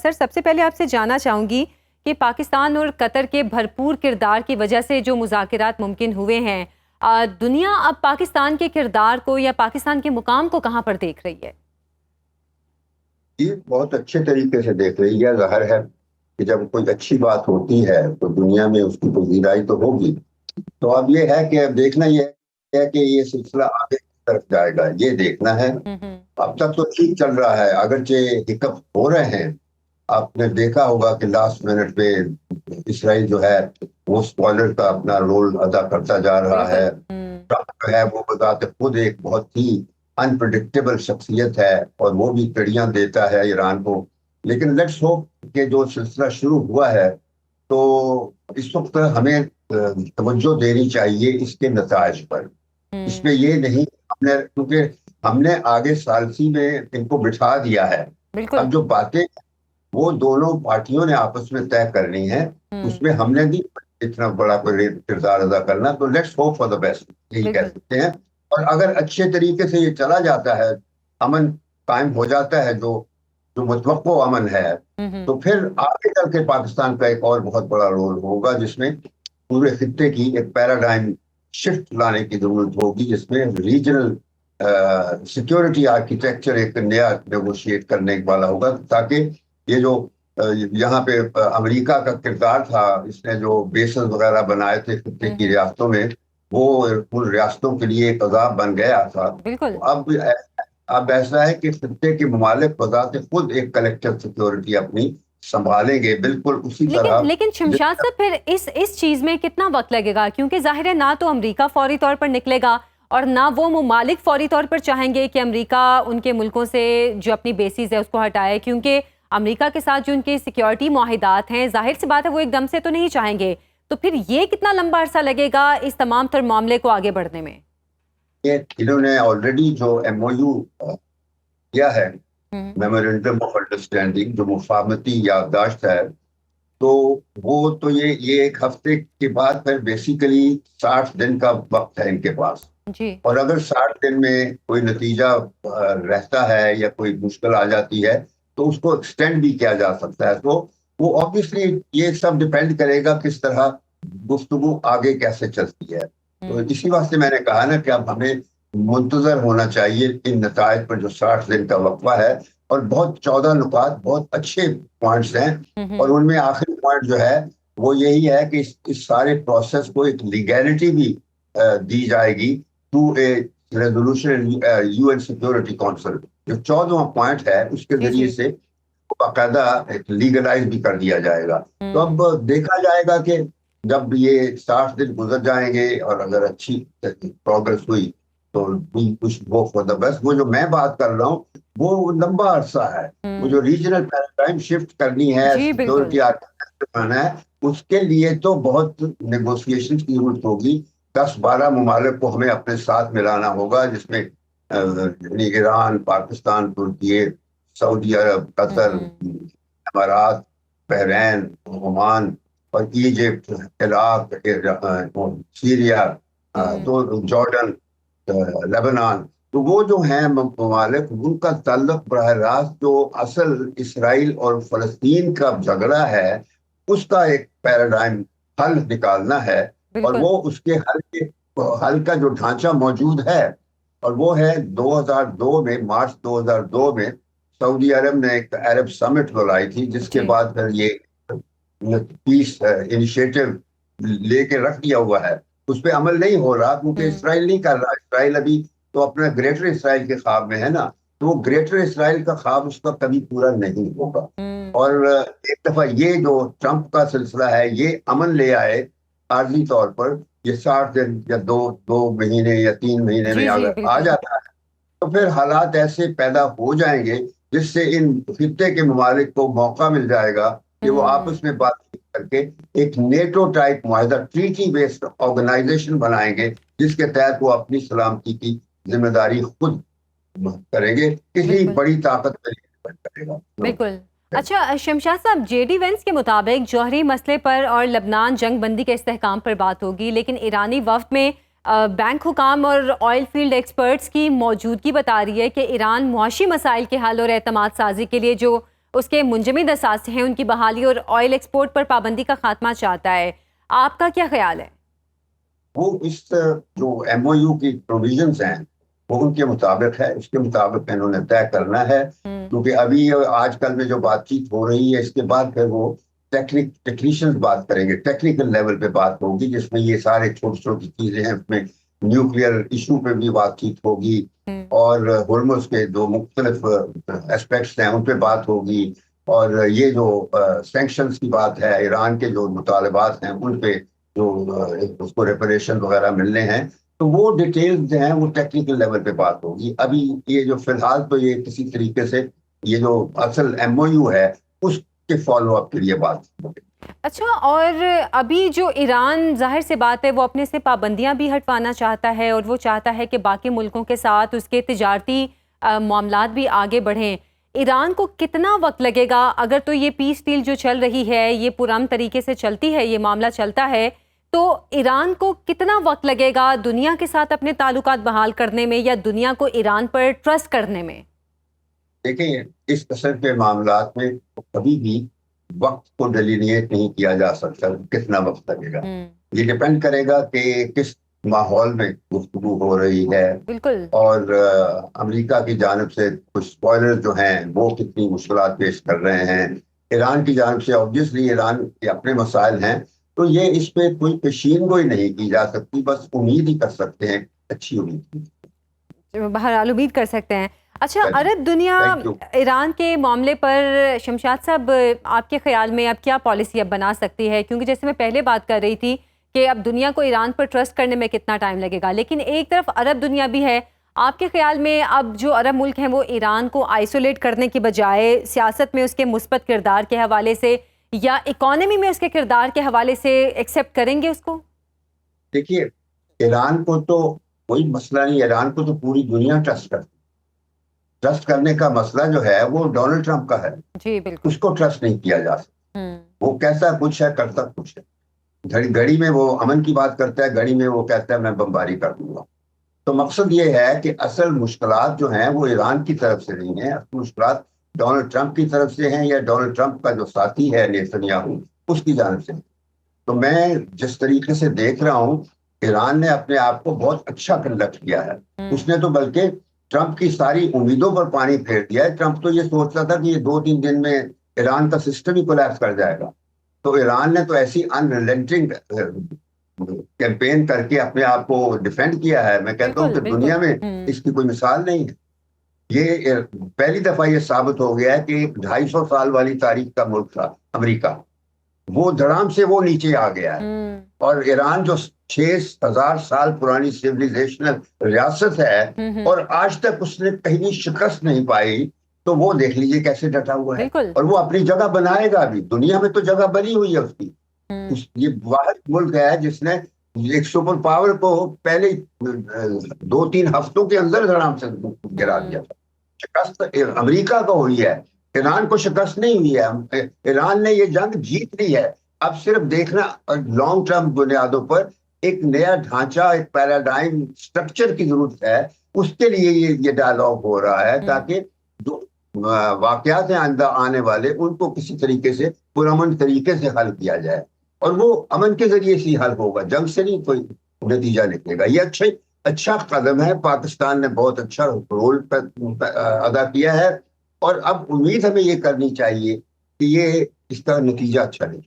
سر سب سے پہلے آپ سے جاننا چاہوں گی کہ پاکستان اور قطر کے بھرپور کردار کی وجہ سے جو مذاکرات ممکن ہوئے ہیں، دنیا اب پاکستان کے کردار کو یا پاکستان کے مقام کو کہاں پر دیکھ رہی ہے؟ یہ بہت اچھے طریقے سے دیکھ رہی ہے. ظاہر ہے کہ جب کوئی اچھی بات ہوتی ہے تو دنیا میں اس کی پذیرائی تو ہوگی. تو اب یہ ہے کہ اب دیکھنا یہ ہے کہ یہ سلسلہ آگے کی طرف جائے گا، یہ دیکھنا ہے. اب تک تو ٹھیک چل رہا ہے، اگرچہ ہکپ ہو رہے ہیں. آپ نے دیکھا ہوگا کہ لاسٹ منٹ پہ اسرائیل جو ہے وہ اسپوائلر کا اپنا رول ادا کرتا جا رہا ہے. ٹرمپ جو ہے وہ بذات خود ایک بہت ہی انپریڈکٹیبل شخصیت ہے اور وہ بھی کڑیاں دیتا ہے ایران کو. لیکن لیٹس ہوپ کہ جو سلسلہ شروع ہوا ہے تو اس وقت ہمیں توجہ دینی چاہیے اس کے نتائج پر. اس میں یہ نہیں کیونکہ ہم نے آگے ثالثی میں ان کو بٹھا دیا ہے. اب جو باتیں وہ دونوں پارٹیوں نے آپس میں طے کرنی ہے، اس میں ہم نے بھی اتنا بڑا کوئی کردار ادا کرنا. تو let's hope for the best, یہی کہہ سکتے ہیں. اور اگر اچھے طریقے سے یہ چلا جاتا ہے، امن قائم ہو جاتا ہے جو متوقع امن ہے، تو پھر آگے چل کے پاکستان کا ایک اور بہت بڑا رول ہوگا جس میں پورے خطے کی ایک پیراڈائم شفٹ لانے کی ضرورت ہوگی، جس میں ریجنل سیکیورٹی آرکیٹیکچر ایک نیا نیگوشیٹ کرنے والا ہوگا، تاکہ یہ جو یہاں پہ امریکہ کا کردار تھا، اس نے جو بیسز وغیرہ بنائے تھے خطے کی ریاستوں میں، وہ ان ریاستوں کے لیے ایک عذاب بن گیا تھا. اب ایسا ہے کہ خطے کے ممالک بذات خود ایک کلیکٹیو سیکیورٹی اپنی سنبھالیں گے، بالکل اسی طرح. لیکن شمشاد صاحب پھر اس چیز میں کتنا وقت لگے گا؟ کیونکہ ظاہر ہے نہ تو امریکہ فوری طور پر نکلے گا اور نہ وہ ممالک فوری طور پر چاہیں گے کہ امریکہ ان کے ملکوں سے جو اپنی بیسز ہے اس کو ہٹائے، کیونکہ امریکہ کے ساتھ جو ان کے سیکیورٹی معاہدات ہیں ظاہر سی بات ہے وہ ایک دم سے تو نہیں چاہیں گے. تو پھر یہ کتنا لمبا عرصہ لگے گا اس تمام تر معاملے کو آگے بڑھنے میں؟ انہوں نے آلریڈی جو ایم او یو کیا ہے، میمورینڈم آف انڈرسٹینڈنگ، جو مفاہمتی یادداشت ہے، تو وہ تو یہ ایک ہفتے کے بعد پھر بیسیکلی 60 دن کا وقت ہے ان کے پاس. اور اگر 60 دن میں کوئی نتیجہ رہتا ہے یا کوئی مشکل آ جاتی ہے تو اس کو ایکسٹینڈ بھی کیا جا سکتا ہے. تو وہ آبویسلی یہ سب ڈیپینڈ کرے گا کس طرح گفتگو آگے کیسے چلتی ہے. تو اسی واسطے میں نے کہا نا کہ اب ہمیں منتظر ہونا چاہیے ان نتائج پر جو 60 دن کا وقفہ ہے. اور بہت 14 نکات بہت اچھے پوائنٹس ہیں، اور ان میں آخری پوائنٹ جو ہے وہ یہی ہے کہ اس سارے پروسیس کو ایک لیگیلٹی بھی دی جائے گی to a resolution U N security council. جو 14واں پوائنٹ ہے اس کے ذریعے سے باقاعدہ لیگلائز بھی کر دیا جائے گا. تو اب دیکھا جائے گا کہ جب یہ 60 دن گزر جائیں گے اور اگر اچھی پروگرس ہوئی تو کچھ وہ فار دا بیسٹ. وہ جو میں بات کر رہا ہوں وہ لمبا عرصہ ہے. وہ جو ریجنل پیراڈائم شفٹ کرنی ہے، سیکیورٹی آرکیٹیکچر بنانا ہے، اس کے لیے تو بہت نیگوشیشن کی ضرورت ہوگی. 10-12 ممالک کو ہمیں اپنے ساتھ ملانا ہوگا، جس میں ایران، پاکستان، ترکی، سعودی عرب، قطر، امارات، بحرین، عمان اور Egypt, Iraq, Syria, Jordan, Lebanon. تو وہ جو ہیں ممالک، ان کا تعلق براہ راست جو اصل اسرائیل اور فلسطین کا جھگڑا ہے اس کا ایک پیراڈائم حل نکالنا ہے. اور وہ اس کے حل کا جو ڈھانچہ موجود ہے، اور وہ ہے 2002 میں، مارچ 2002 میں سعودی عرب نے ایک عرب سمٹ بلائی تھی، جس کے بعد پھر یہ پیس انیشیٹو لے کے رکھ دیا ہوا ہے. اس پہ عمل نہیں ہو رہا کیونکہ اسرائیل نہیں کر رہا. اسرائیل ابھی تو اپنا گریٹر اسرائیل کے خواب میں ہے نا، تو وہ گریٹر اسرائیل کا خواب اس کا کبھی پورا نہیں ہوگا. اور ایک دفعہ یہ جو ٹرمپ کا سلسلہ ہے یہ امن لے آئے عارضی طور پر، یہ 60 دن یا 2 مہینے یا 3 مہینے میں اگر آ جاتا ہے تو پھر حالات ایسے پیدا ہو جائیں گے جس سے ان خطے کے ممالک کو موقع مل جائے گا کہ وہ آپس میں بات کر کے ایک نیٹو ٹائپ معاہدہ، ٹریٹی بیسڈ آرگنائزیشن بنائیں گے، جس کے تحت وہ اپنی سلامتی کی ذمہ داری خود کریں گے، کسی بڑی طاقت پر نہیں کرے گا. بالکل. اچھا شمشاد صاحب، جے ڈی وینس کے مطابق جوہری مسئلے پر اور لبنان جنگ بندی کے استحکام پر بات ہوگی، لیکن ایرانی وفد میں بینک حکام اور آئل فیلڈ ایکسپرٹس کی موجودگی بتا رہی ہے کہ ایران معاشی مسائل کے حل اور اعتماد سازی کے لیے جو اس کے منجمد اثاثے ہیں ان کی بحالی اور آئل ایکسپورٹ پر پابندی کا خاتمہ چاہتا ہے. آپ کا کیا خیال ہے؟ وہ اس جو ایم او یو کی پروویژنز ہیں وہ ان کے مطابق ہے, اس کے مطابق انہوں نے طے کرنا ہے, کیونکہ ابھی آج کل میں جو بات چیت ہو رہی ہے اس کے بعد پھر وہ ٹیکنیشینز بات کریں گے, ٹیکنیکل لیول پہ بات ہوگی جس میں یہ سارے چھوٹی چھوٹی چیزیں ہیں, اس میں نیوکلیئر ایشو پہ بھی بات چیت ہوگی اور ہرمز کے جو مختلف اسپیکٹس ہیں ان پہ بات ہوگی, اور یہ جو سینکشنز کی بات ہے, ایران کے جو مطالبات ہیں ان پہ جو اس کو ریپریشن وغیرہ ملنے ہیں, تو وہ ڈیٹیلز جو ہیں وہ ٹیکنیکل لیول پہ بات ہوگی. ابھی یہ جو فی الحال تو یہ کسی طریقے سے یہ جو اصل ایم او یو ہے اس کے فالو اپ کے لیے بات ہوگی. اچھا, اور ابھی جو ایران ظاہر سے بات ہے وہ اپنے سے پابندیاں بھی ہٹوانا چاہتا ہے اور وہ چاہتا ہے کہ باقی ملکوں کے ساتھ اس کے تجارتی معاملات بھی آگے بڑھیں. ایران کو کتنا وقت لگے گا اگر تو یہ پیس ڈیل جو چل رہی ہے یہ پرامن طریقے سے چلتی ہے, یہ معاملہ چلتا ہے, تو ایران کو کتنا وقت لگے گا دنیا کے ساتھ اپنے تعلقات بحال کرنے میں یا دنیا کو ایران پر ٹرسٹ کرنے میں؟ دیکھیں, اس قسم کے معاملات میں کبھی بھی وقت کو ڈیلیمیٹ نہیں کیا جا سکتا کتنا وقت لگے گا. یہ ڈپینڈ کرے گا کہ کس ماحول میں گفتگو ہو رہی ہے, بالکل, اور امریکہ کی جانب سے کچھ اسپوائلر جو ہیں وہ کتنی مشکلات پیش کر رہے ہیں, ایران کی جانب سے آبویسلی ایران کے اپنے مسائل ہیں, تو یہ اس پہ کوئی پیشین گوئی نہیں کی جا سکتی, بس امید ہی کر سکتے ہیں, اچھی امید, بہرحال امید کر سکتے ہیں. اچھا, عرب دنیا ایران کے معاملے پر شمشاد صاحب آپ کے خیال میں اب کیا پالیسی اب بنا سکتی ہے؟ کیونکہ جیسے میں پہلے بات کر رہی تھی کہ اب دنیا کو ایران پر ٹرسٹ کرنے میں کتنا ٹائم لگے گا, لیکن ایک طرف عرب دنیا بھی ہے. آپ کے خیال میں اب جو عرب ملک ہیں وہ ایران کو آئسولیٹ کرنے کی بجائے سیاست میں اس کے مثبت کردار کے حوالے سے یا اکانومی میں اس کے کردار کے حوالے سے ایکسیپٹ کریں گے اس کو؟ دیکھیے, ایران کو تو کوئی مسئلہ نہیں, ایران کو تو پوری دنیا ٹرسٹ کرنے کا مسئلہ جو ہے وہ ڈونلڈ ٹرمپ کا ہے. جی بالکل, اس کو ٹرسٹ نہیں کیا جا سکتا. وہ کیسا کچھ ہے, کرتا کچھ ہے, گھڑی میں وہ امن کی بات کرتا ہے, گھڑی میں وہ کہتا ہے میں بمباری کر دوں گا. تو مقصد یہ ہے کہ اصل مشکلات جو ہیں وہ ایران کی طرف سے نہیں ہیں, اصل مشکلات ڈونلڈ ٹرمپ کی طرف سے ہیں یا ڈونلڈ ٹرمپ کا جو ساتھی ہے نیتنیاہو اس کی جانب سے. تو میں جس طریقے سے دیکھ رہا ہوں ایران نے اپنے آپ کو بہت اچھا کنڈکٹ کیا ہے. اس نے تو بلکہ ٹرمپ کی ساری امیدوں پر پانی پھیر دیا ہے. ٹرمپ تو یہ سوچتا تھا کہ یہ 2-3 دن میں ایران کا سسٹم ہی کولیپس کر جائے گا, تو ایران نے تو ایسی انریلنٹنگ کیمپین کر کے اپنے آپ کو ڈیفینڈ کیا ہے. میں کہتا ہوں کہ دنیا میں اس کی کوئی مثال نہیں ہے. یہ پہلی دفعہ یہ ثابت ہو گیا ہے کہ 250 سال والی تاریخ کا ملک تھا امریکہ, وہ دھڑام سے وہ نیچے آ گیا ہے. اور ایران جو 6000 سال پرانی سیویلائزیشنل ریاست ہے اور آج تک اس نے کہیں شکست نہیں پائی, تو وہ دیکھ لیجئے کیسے ڈٹا ہوا ہے, اور وہ اپنی جگہ بنائے گا بھی. دنیا میں تو جگہ بنی ہوئی ہے اس کی. یہ واحد ملک ہے جس نے ایک سپر پاور کو پہلے 2-3 ہفتوں کے اندر دھڑام سے گرا دیا تھا. شکست امریکہ کو ہوئی ہے, ایران کو شکست نہیں ہوئی ہے. ایران نے یہ جنگ جیت لی ہے. اب صرف دیکھنا لانگ ٹرم بنیادوں پر ایک نیا ڈھانچہ, ایک پیراڈائم سٹرکچر کی ضرورت ہے. اس کے لیے یہ ڈائیلاگ ہو رہا ہے تاکہ جو واقعات ہیں آئندہ آنے والے ان کو کسی طریقے سے پرامن طریقے سے حل کیا جائے, اور وہ امن کے ذریعے سے حل ہوگا, جنگ سے نہیں کوئی نتیجہ نکلے گا. یہ اچھا قدم ہے. پاکستان نے بہت اچھا رول ادا کیا ہے, اور اب امید ہمیں یہ کرنی چاہیے کہ یہ اس کا نتیجہ اچھا نہیں.